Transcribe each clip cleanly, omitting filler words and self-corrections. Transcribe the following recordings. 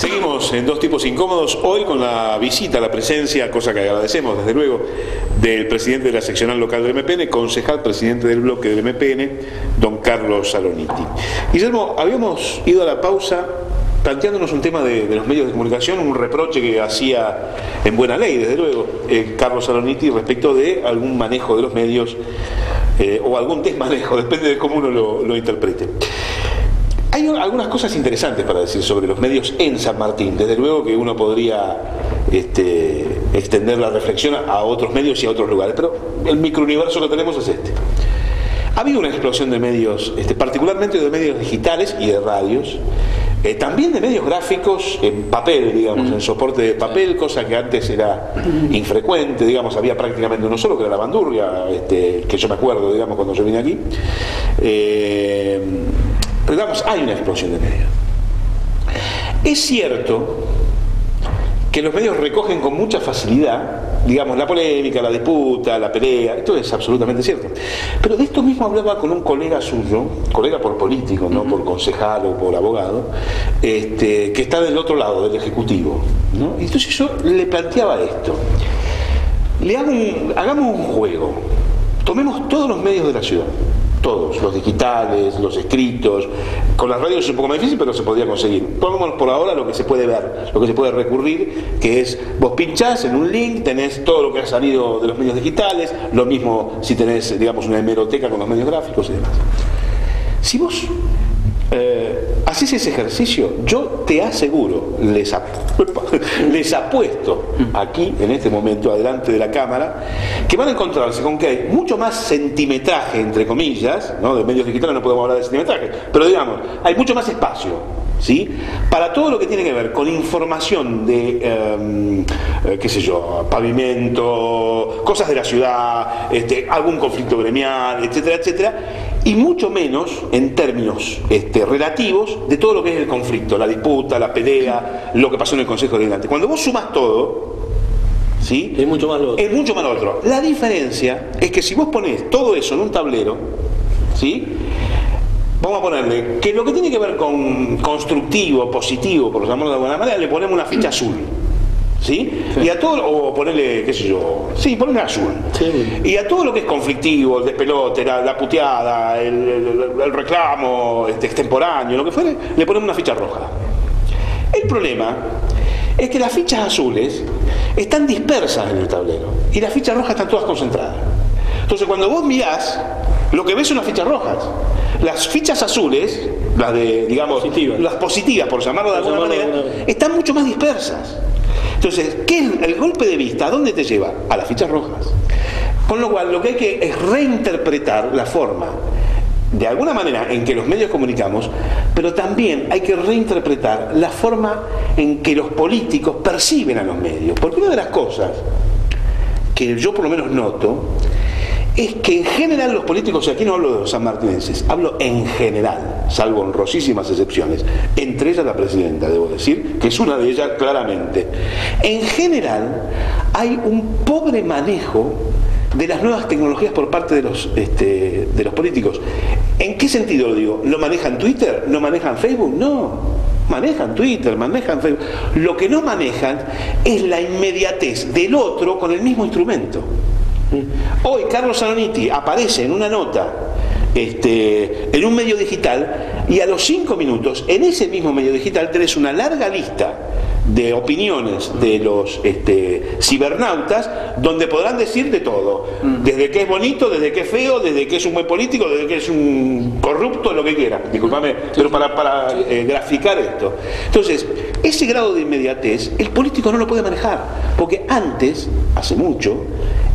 Seguimos en Dos Tipos Incómodos, hoy con la visita, la presencia, cosa que agradecemos desde luego, del presidente de la seccional local del MPN, concejal presidente del bloque del MPN, don Carlos Saloniti. Guillermo, habíamos ido a la pausa planteándonos un tema de los medios de comunicación, un reproche que hacía en buena ley, desde luego, Carlos Saloniti respecto de algún manejo de los medios o algún desmanejo, depende de cómo uno lo interprete. Hay algunas cosas interesantes para decir sobre los medios en San Martín. Desde luego que uno podría extender la reflexión a otros medios y a otros lugares, pero el microuniverso que tenemos es este. Ha habido una explosión de medios, particularmente de medios digitales y de radios, también de medios gráficos en papel, digamos, en soporte de papel, cosa que antes era infrecuente, digamos, había prácticamente uno solo, que era La Bandurria, que yo me acuerdo, digamos, cuando yo vine aquí. Pero digamos, hay una explosión de medios. Es cierto que los medios recogen con mucha facilidad, digamos, la polémica, la disputa, la pelea, esto es absolutamente cierto. Pero de esto mismo hablaba con un colega suyo, colega por político, no por concejal o por abogado, que está del otro lado, del Ejecutivo, ¿no? Y entonces yo le planteaba esto. Hagamos un juego. Tomemos todos los medios de la ciudad. Todos, los digitales, los escritos. Con las radios es un poco más difícil, pero se podría conseguir. Pongámonos por ahora lo que se puede ver, lo que se puede recurrir, que es, vos pinchás en un link, tenés todo lo que ha salido de los medios digitales, lo mismo si tenés, digamos, una hemeroteca con los medios gráficos y demás. Si vos haces ese ejercicio, yo te aseguro, les apuesto aquí, en este momento, adelante de la cámara, que van a encontrarse con que hay mucho más centimetraje, entre comillas, ¿no? De medios digitales no podemos hablar de centimetraje, pero digamos, hay mucho más espacio, ¿sí? Para todo lo que tiene que ver con información de, qué sé yo, pavimento, cosas de la ciudad, algún conflicto gremial, etcétera, etcétera, y mucho menos en términos relativos de todo lo que es el conflicto, la disputa, la pelea, lo que pasó en el Consejo Deliberante. Cuando vos sumas todo, ¿sí? Es mucho más lo otro. Es mucho más lo otro. La diferencia es que si vos ponés todo eso en un tablero, ¿sí? Vamos a ponerle que lo que tiene que ver con constructivo, positivo, por llamarlo de alguna manera, le ponemos una ficha azul. ¿Sí? Sí. Y a todo, o ponerle, qué sé yo, sí, ponerle azul. Sí. Y a todo lo que es conflictivo, el despelote, la puteada, el reclamo extemporáneo, lo que fuere, le ponemos una ficha roja. El problema es que las fichas azules están dispersas en el tablero y las fichas rojas están todas concentradas. Entonces cuando vos mirás, lo que ves son las fichas rojas. Las fichas azules, las de, digamos, las positivas, por llamarlo de alguna manera, están mucho más dispersas. Entonces, ¿qué es el golpe de vista? ¿A dónde te lleva? A las fichas rojas. Con lo cual, lo que hay que es reinterpretar la forma, de alguna manera, en que los medios comunicamos, pero también hay que reinterpretar la forma en que los políticos perciben a los medios. Porque una de las cosas que yo por lo menos noto es que en general los políticos, y aquí no hablo de los sanmartinenses, hablo en general, salvo honrosísimas excepciones, entre ellas la presidenta, debo decir, que es una de ellas claramente. En general hay un pobre manejo de las nuevas tecnologías por parte de los políticos. ¿En qué sentido lo digo? ¿Lo manejan Twitter? ¿No manejan Facebook? No. Manejan Twitter, manejan Facebook. Lo que no manejan es la inmediatez del otro con el mismo instrumento. Hoy Carlos Saloniti aparece en una nota en un medio digital y a los 5 minutos en ese mismo medio digital tenés una larga lista de opiniones de los cibernautas donde podrán decir de todo, desde que es bonito, desde que es feo, desde que es un buen político, desde que es un corrupto, lo que quiera, discúlpame, pero para graficar esto. Entonces, ese grado de inmediatez el político no lo puede manejar, porque antes, hace mucho,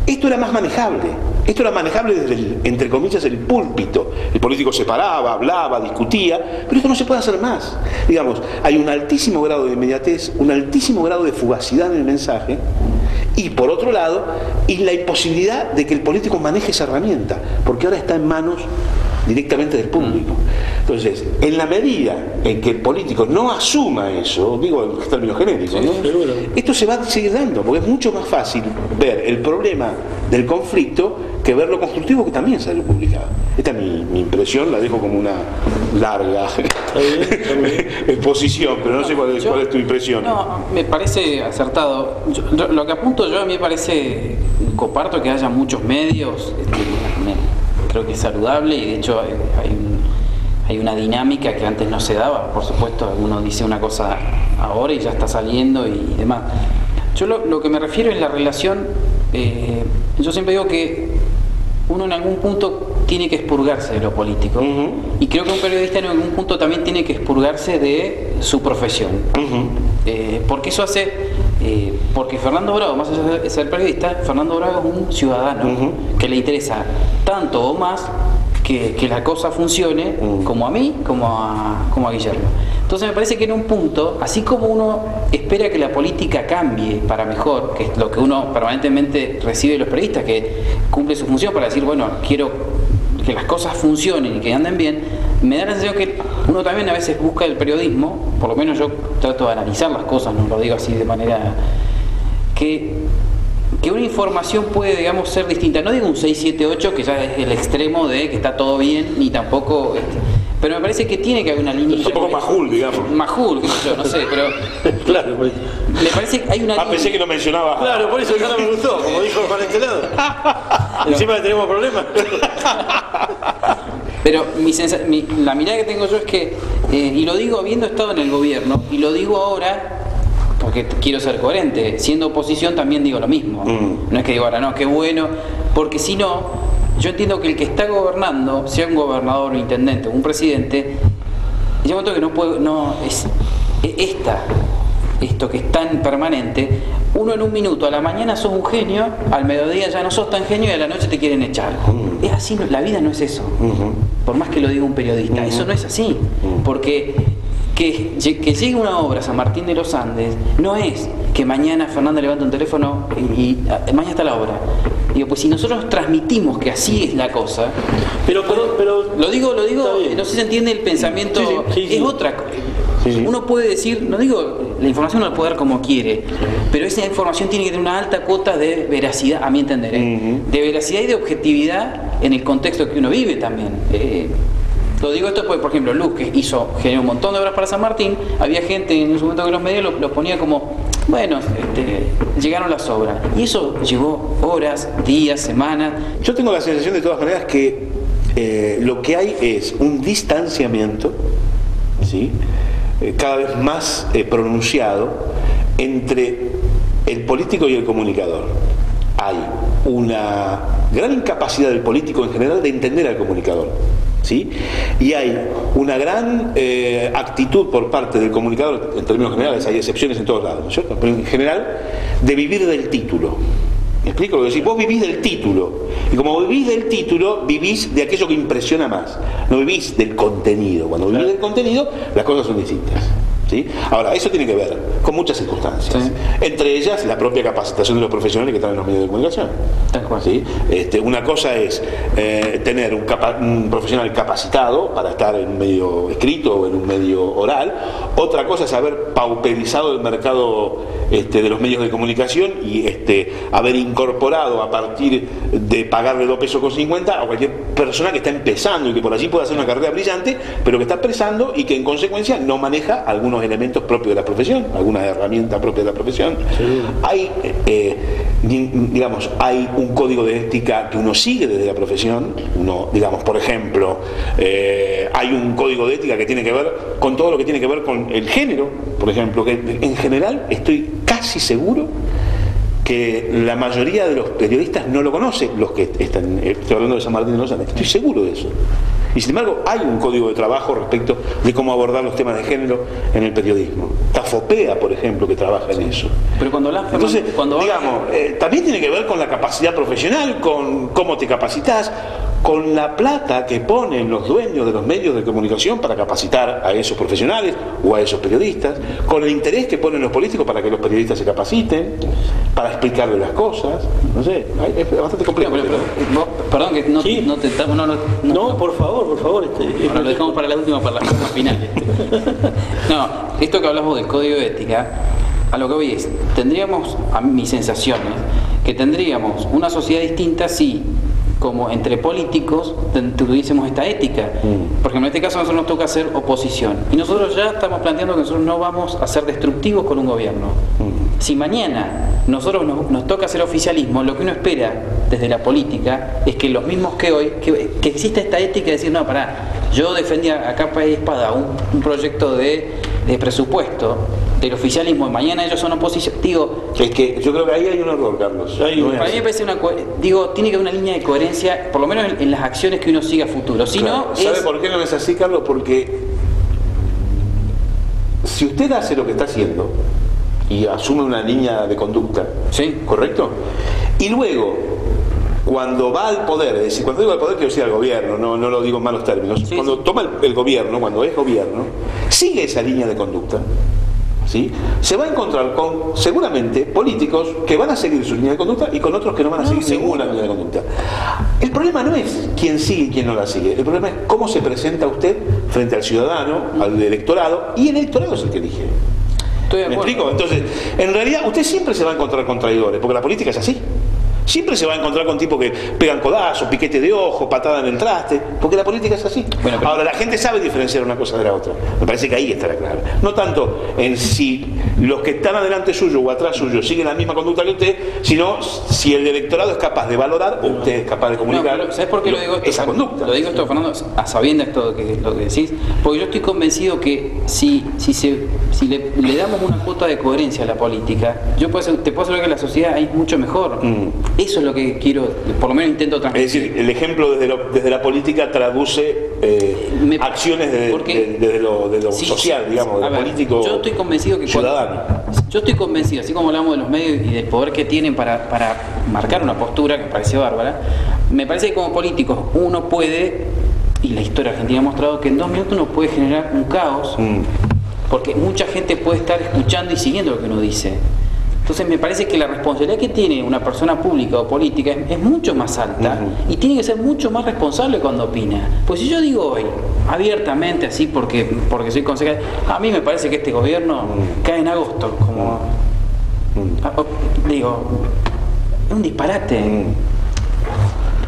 esto era más manejable. Esto era manejable desde entre comillas, el púlpito. El político se paraba, hablaba, discutía, pero esto no se puede hacer más. Digamos, hay un altísimo grado de inmediatez, un altísimo grado de fugacidad en el mensaje, y por otro lado, y la imposibilidad de que el político maneje esa herramienta, porque ahora está en manos directamente del público. Entonces, en la medida en que el político no asuma eso, digo en términos genéricos, ¿no? Esto se va a seguir dando, porque es mucho más fácil ver el problema del conflicto que ver lo constructivo que también salió publicado. Esta es mi impresión, la dejo como una larga exposición, pero no sé cuál es tu impresión. No, me parece acertado. Lo que apunto yo, a mí me parece, comparto que haya muchos medios, creo que es saludable, y de hecho hay una dinámica que antes no se daba. Por supuesto, uno dice una cosa ahora y ya está saliendo y demás. Yo lo que me refiero es la relación, yo siempre digo que uno en algún punto tiene que expurgarse de lo político, y creo que un periodista en algún punto también tiene que expurgarse de su profesión, porque eso hace, porque Fernando Bravo, más allá de ser periodista, Fernando Bravo es un ciudadano que le interesa tanto o más que la cosa funcione, como a mí, como a Guillermo. Entonces me parece que en un punto, así como uno espera que la política cambie para mejor, que es lo que uno permanentemente recibe de los periodistas, que cumple su función para decir, bueno, quiero que las cosas funcionen y que anden bien, me da la sensación que uno también a veces busca el periodismo, por lo menos yo trato de analizar las cosas, no lo digo así de manera que una información puede, digamos, ser distinta. No digo un 6, 7, 8, que ya es el extremo de que está todo bien, ni tampoco... pero me parece que tiene que haber una línea... Es un poco majul, digamos. Majul, qué sé yo, no sé, pero... Claro, pues. Me parece que hay una línea... pensé que lo mencionaba. Claro, por eso que no me gustó, como dijo Juan Estelado. Encima que tenemos problemas. Pero la mirada que tengo yo es que, y lo digo habiendo estado en el gobierno, y lo digo ahora... porque quiero ser coherente, siendo oposición también digo lo mismo. No es que digo ahora, no, qué bueno, porque si no, yo entiendo que el que está gobernando, sea un gobernador, un intendente, un presidente, llega un momento que no puede, no es esto que es tan permanente. Uno en un minuto, a la mañana sos un genio, al mediodía ya no sos tan genio y a la noche te quieren echar. Es así, la vida no es eso. Por más que lo diga un periodista, eso no es así, porque que llegue una obra a San Martín de los Andes no es que mañana Fernanda levanta un teléfono y mañana está la obra. Digo, pues si nosotros transmitimos que así es la cosa, pero lo digo, no sé si se entiende el pensamiento, sí. Es otra cosa. Uno puede decir, no digo, la información no la puede dar como quiere, pero esa información tiene que tener una alta cuota de veracidad, a mi entender, de veracidad y de objetividad en el contexto que uno vive también. Lo digo esto porque, por ejemplo, Luz, que generó un montón de obras para San Martín, había gente en su momento que los medios los ponía como, bueno, llegaron las obras. Y eso llevó horas, días, semanas. Yo tengo la sensación de todas maneras que lo que hay es un distanciamiento, ¿sí? Cada vez más pronunciado entre el político y el comunicador. Hay una gran incapacidad del político en general de entender al comunicador, ¿sí? Y hay una gran actitud por parte del comunicador, en términos generales, hay excepciones en todos lados, ¿no es cierto? Pero en general, de vivir del título. ¿Me explico? Lo que decís, vos vivís del título, y como vivís del título, vivís de aquello que impresiona más, no vivís del contenido. Cuando vivís del contenido, las cosas son distintas, ¿sí? Ahora, eso tiene que ver con muchas circunstancias, entre ellas la propia capacitación de los profesionales que están en los medios de comunicación, ¿sí? Una cosa es tener un profesional capacitado para estar en un medio escrito o en un medio oral, otra cosa es haber pauperizado el mercado de los medios de comunicación y haber incorporado a partir de pagarle 2,50 pesos a cualquier persona que está empezando y que por allí puede hacer una carrera brillante, pero que está empezando y que en consecuencia no maneja algunos elementos propios de la profesión, algunas herramientas propias de la profesión. Hay, digamos, hay un código de ética que uno sigue desde la profesión. Uno, digamos, por ejemplo, hay un código de ética que tiene que ver con todo lo que tiene que ver con el género, por ejemplo, que en general estoy casi seguro que la mayoría de los periodistas no lo conocen, los que están, estoy hablando de San Martín de los Andes, estoy seguro de eso. Y sin embargo hay un código de trabajo respecto de cómo abordar los temas de género en el periodismo. Tafopea, por ejemplo, que trabaja en eso. Pero cuando entonces, digamos, también tiene que ver con la capacidad profesional, con cómo te capacitas, con la plata que ponen los dueños de los medios de comunicación para capacitar a esos profesionales o a esos periodistas, con el interés que ponen los políticos para que los periodistas se capaciten, para explicarles las cosas. No sé, es bastante complejo. Perdón que no, ¿Sí? no te... No, por favor. por favor. Ahora lo dejamos para la última, para la final. No, esto que hablamos del código de ética, a lo que voy es, tendríamos, a mi sensación, que tendríamos una sociedad distinta si, como entre políticos, tuviésemos esta ética. Porque en este caso a nosotros nos toca hacer oposición. Y nosotros ya estamos planteando que nosotros no vamos a ser destructivos con un gobierno. Si mañana nosotros nos toca hacer oficialismo, lo que uno espera desde la política es que los mismos que hoy, que exista esta ética de decir, no, pará, yo defendía a capa y espada un proyecto de presupuesto del oficialismo y mañana ellos son oposición. Digo, es que yo creo que ahí hay un error, Carlos. para mí me parece tiene que haber una línea de coherencia, por lo menos en las acciones que uno siga a futuro. Si claro. no, ¿Sabe por qué no es así, Carlos? Porque si usted hace lo que está haciendo y asume una línea de conducta, sí, ¿correcto? Y luego, cuando va al poder, es decir, cuando digo al poder quiero decir al gobierno, no lo digo en malos términos, sí, cuando toma el gobierno, cuando es gobierno, sigue esa línea de conducta, ¿sí? Se va a encontrar con, seguramente, políticos que van a seguir su línea de conducta y con otros que no van a seguir ninguna línea de conducta. El problema no es quién sigue y quién no la sigue, el problema es cómo se presenta usted frente al ciudadano, al electorado, y el electorado es el que elige. ¿Me explico? Entonces, en realidad usted siempre se va a encontrar con traidores, porque la política es así. Siempre se va a encontrar con tipos que pegan codazos, piquete de ojo, patada en el traste, porque la política es así. Bueno, ahora, la gente sabe diferenciar una cosa de la otra. Me parece que ahí está la clave. No tanto en si los que están adelante suyo o atrás suyo siguen la misma conducta que usted, sino si el electorado es capaz de valorar o usted es capaz de comunicar. No, ¿sabes por qué lo digo esto, esa conducta? Lo digo esto, Fernando, a sabiendas lo que decís, porque yo estoy convencido que si le damos una cuota de coherencia a la política, te puedo asegurar que la sociedad es mucho mejor. Eso es lo que quiero, por lo menos intento transmitir. Es decir, el ejemplo desde la política traduce acciones desde lo sí, social, digamos, de político. Yo estoy convencido que yo estoy convencido, así como hablamos de los medios y del poder que tienen para marcar una postura que me parece bárbara, me parece que como políticos uno puede, y la historia argentina ha mostrado que en 2 minutos uno puede generar un caos, porque mucha gente puede estar escuchando y siguiendo lo que uno dice. Entonces me parece que la responsabilidad que tiene una persona pública o política es mucho más alta y tiene que ser mucho más responsable cuando opina. Pues si yo digo hoy, abiertamente, así porque soy concejal, a mí me parece que este gobierno cae en agosto, como digo, es un disparate.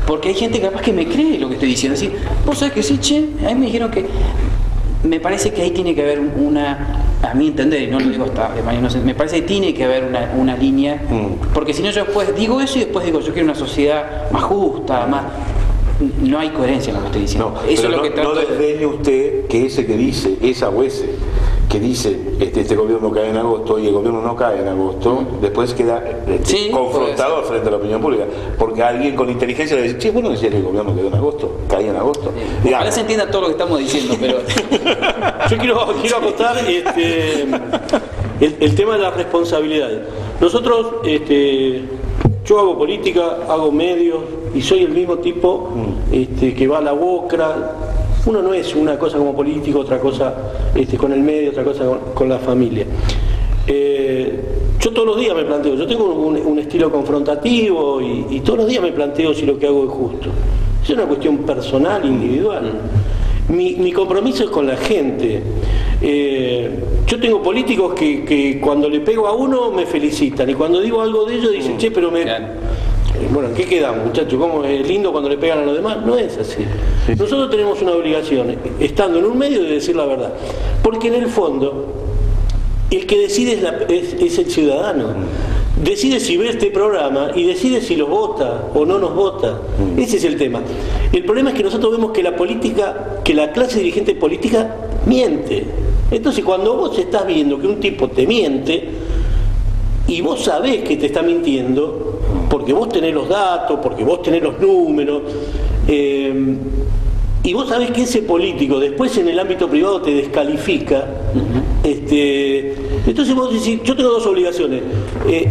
Porque hay gente capaz que me cree lo que estoy diciendo. Así, vos sabés que sí, che, a mí me dijeron que... Me parece que ahí tiene que haber a mi entender, y no lo digo hasta de manera inocente, me parece que tiene que haber una línea, porque si no yo después digo eso y después digo yo quiero una sociedad más justa, más... No hay coherencia en lo que estoy diciendo. No, eso es lo que trato no desdeñe usted que ese que dice, esa o ese, que dice este gobierno cae en agosto y el gobierno no cae en agosto, después queda confrontado frente a la opinión pública, porque alguien con inteligencia le dice, che, bueno decía que el gobierno quedó en agosto, cae en agosto. Ojalá se entienda todo lo que estamos diciendo, pero yo quiero acotar el tema de las responsabilidades. Nosotros, yo hago política, hago medios y soy el mismo tipo que va a la boca. Uno no es una cosa como político, otra cosa con el medio, otra cosa con la familia. Yo todos los días me planteo, yo tengo un estilo confrontativo y todos los días me planteo si lo que hago es justo. Es una cuestión personal, individual. Mi compromiso es con la gente. Yo tengo políticos que cuando le pego a uno me felicitan y cuando digo algo de ellos dicen, che, pero bueno, ¿en qué quedamos, muchachos? ¿Cómo es lindo cuando le pegan a los demás? No es así. Nosotros tenemos una obligación, estando en un medio, de decir la verdad. Porque en el fondo, el que decide es el ciudadano. Decide si ve este programa y decide si los vota o no nos vota. Ese es el tema. El problema es que nosotros vemos que la clase dirigente política miente. Entonces, cuando vos estás viendo que un tipo te miente y vos sabés que te está mintiendo, porque vos tenés los datos, porque vos tenés los números, y vos sabés que ese político después en el ámbito privado te descalifica, entonces vos decís, yo tengo dos obligaciones,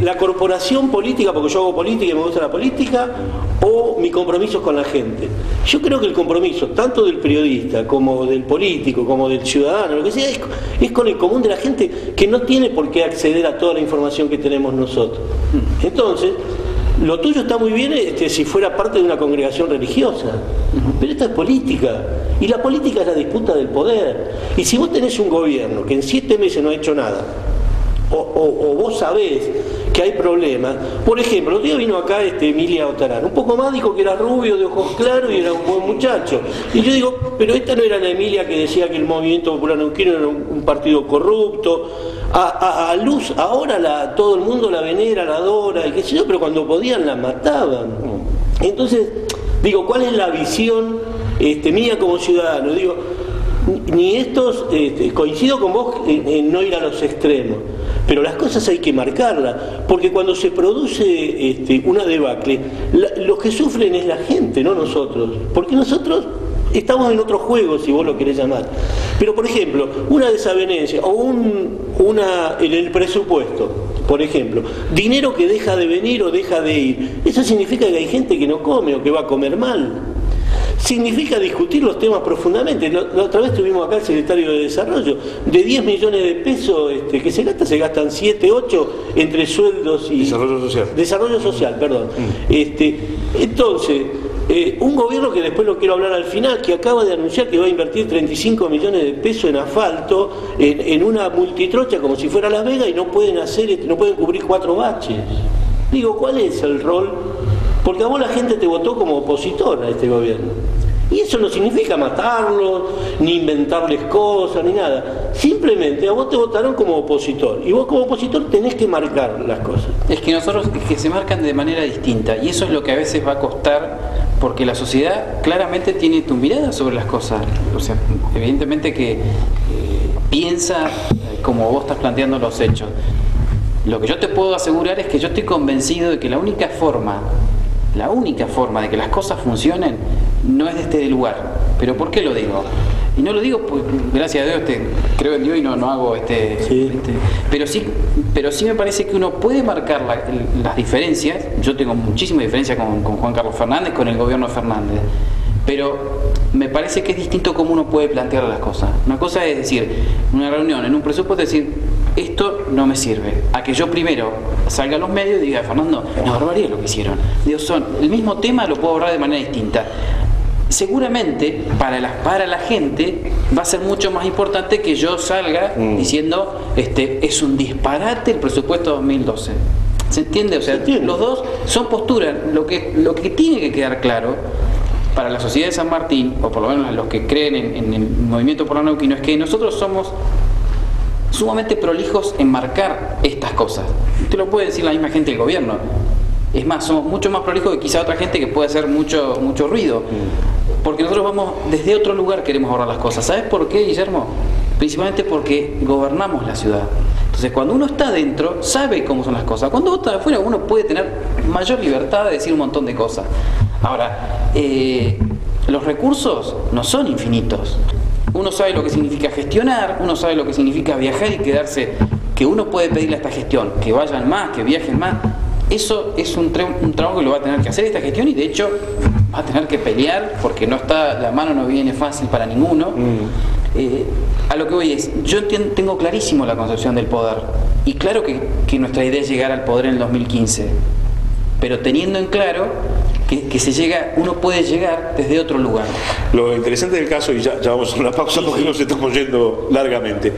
la corporación política, porque yo hago política y me gusta la política, o mi compromiso con la gente. Yo creo que el compromiso, tanto del periodista, como del político, como del ciudadano, lo que sea, es con el común de la gente que no tiene por qué acceder a toda la información que tenemos nosotros. Entonces, Lo tuyo está muy bien si fuera parte de una congregación religiosa, pero esta es política, y la política es la disputa del poder. Y si vos tenés un gobierno que en 7 meses no ha hecho nada, o vos sabés que hay problemas, por ejemplo, el otro día vino acá Emilia Otarán, un poco más, dijo que era rubio, de ojos claros y era un buen muchacho, y yo digo, pero esta no era la Emilia que decía que el Movimiento Popular Neuquino era un partido corrupto. A Luz ahora todo el mundo la venera, la adora, y qué sé yo, pero cuando podían la mataban. Entonces, digo, ¿cuál es la visión mía como ciudadano? Digo, ni estos, coincido con vos en no ir a los extremos, pero las cosas hay que marcarlas, porque cuando se produce una debacle, los que sufren es la gente, no nosotros, porque nosotros estamos en otro juego, si vos lo querés llamar. Pero, por ejemplo, una desavenencia o en el presupuesto, por ejemplo, dinero que deja de venir o deja de ir, eso significa que hay gente que no come o que va a comer mal. Significa discutir los temas profundamente. La otra vez tuvimos acá el secretario de Desarrollo. De 10 millones de pesos que se gastan 7, 8 entre sueldos y... Desarrollo social. Desarrollo social, perdón. Entonces, un gobierno que después lo quiero hablar al final, que acaba de anunciar que va a invertir 35 millones de pesos en asfalto, en una multitrocha como si fuera Las Vegas, y no pueden cubrir 4 baches. Digo, ¿cuál es el rol? Porque a vos la gente te votó como opositor a este gobierno. Y eso no significa matarlos, ni inventarles cosas, ni nada. Simplemente a vos te votaron como opositor. Y vos como opositor tenés que marcar las cosas. Es que se marcan de manera distinta. Y eso es lo que a veces va a costar, porque la sociedad claramente tiene tu mirada sobre las cosas. O sea, evidentemente que piensa como vos estás planteando los hechos. Lo que yo te puedo asegurar es que yo estoy convencido de que la única forma de que las cosas funcionen no es desde este lugar. ¿Pero por qué lo digo? Y no lo digo, pues, gracias a Dios, creo en Dios y no hago pero sí me parece que uno puede marcar las diferencias. Yo tengo muchísima diferencia con Juan Carlos Fernández, con el gobierno de Fernández, pero me parece que es distinto cómo uno puede plantear las cosas. Una cosa es decir, en una reunión, en un presupuesto, decir, esto no me sirve, a que yo primero salga a los medios y diga, Fernando, no, barbaridad lo que hicieron. Digo, el mismo tema lo puedo hablar de manera distinta. Seguramente para la gente va a ser mucho más importante que yo salga diciendo es un disparate el presupuesto 2012. ¿Se entiende? O sea, los dos son posturas. Lo que tiene que quedar claro para la sociedad de San Martín, o por lo menos los que creen en el Movimiento Popular Neuquino, es que nosotros somos sumamente prolijos en marcar estas cosas. Te lo puede decir la misma gente del gobierno. Es más, somos mucho más prolijos que quizá otra gente que puede hacer mucho ruido. Porque nosotros vamos desde otro lugar, queremos ahorrar las cosas. ¿Sabes por qué, Guillermo? Principalmente porque gobernamos la ciudad. Entonces, cuando uno está dentro, sabe cómo son las cosas. Cuando uno está afuera, uno puede tener mayor libertad de decir un montón de cosas. Ahora, los recursos no son infinitos. Uno sabe lo que significa gestionar, uno sabe lo que significa viajar y quedarse, que uno puede pedirle a esta gestión que vayan más, que viajen más. Eso es un trabajo que lo va a tener que hacer esta gestión, y de hecho va a tener que pelear, porque la mano no viene fácil para ninguno. A lo que voy es, yo tengo clarísimo la concepción del poder, y claro que nuestra idea es llegar al poder en el 2015, pero teniendo en claro que uno puede llegar desde otro lugar. Lo interesante del caso, y ya vamos a una pausa porque nos estamos yendo largamente,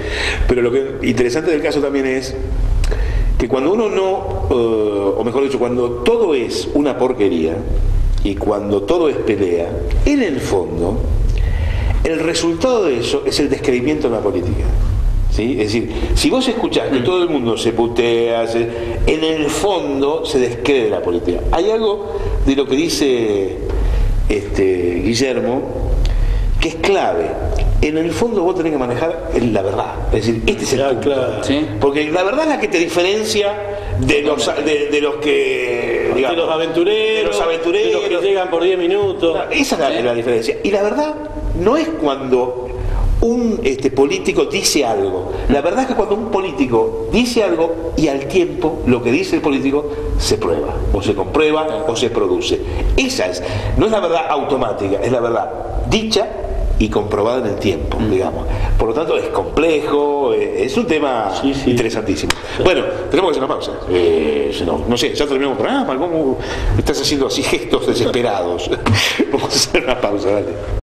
pero lo que interesante del caso también es que cuando uno o mejor dicho, cuando todo es una porquería y cuando todo es pelea, en el fondo el resultado de eso es el descreimiento de la política. ¿Sí? Es decir, si vos escuchás que todo el mundo se putea, en el fondo se descree la política. Hay algo de lo que dice Guillermo que es clave. En el fondo vos tenés que manejar la verdad. Es decir, este es el punto. Claro. ¿Sí? Porque la verdad es la que te diferencia de los que, digamos, de los aventureros, de los que llegan por 10 minutos. Esa es la diferencia. Y la verdad no es cuando un político dice algo. La verdad es que cuando un político dice algo y al tiempo lo que dice el político se prueba, o se comprueba, o se produce. Esa no es la verdad automática, es la verdad dicha y comprobada en el tiempo, digamos. Por lo tanto, es complejo, es un tema interesantísimo. Bueno, tenemos que hacer una pausa. No sé, ya terminamos el programa. ¿Cómo estás haciendo así gestos desesperados? Vamos a hacer una pausa, dale.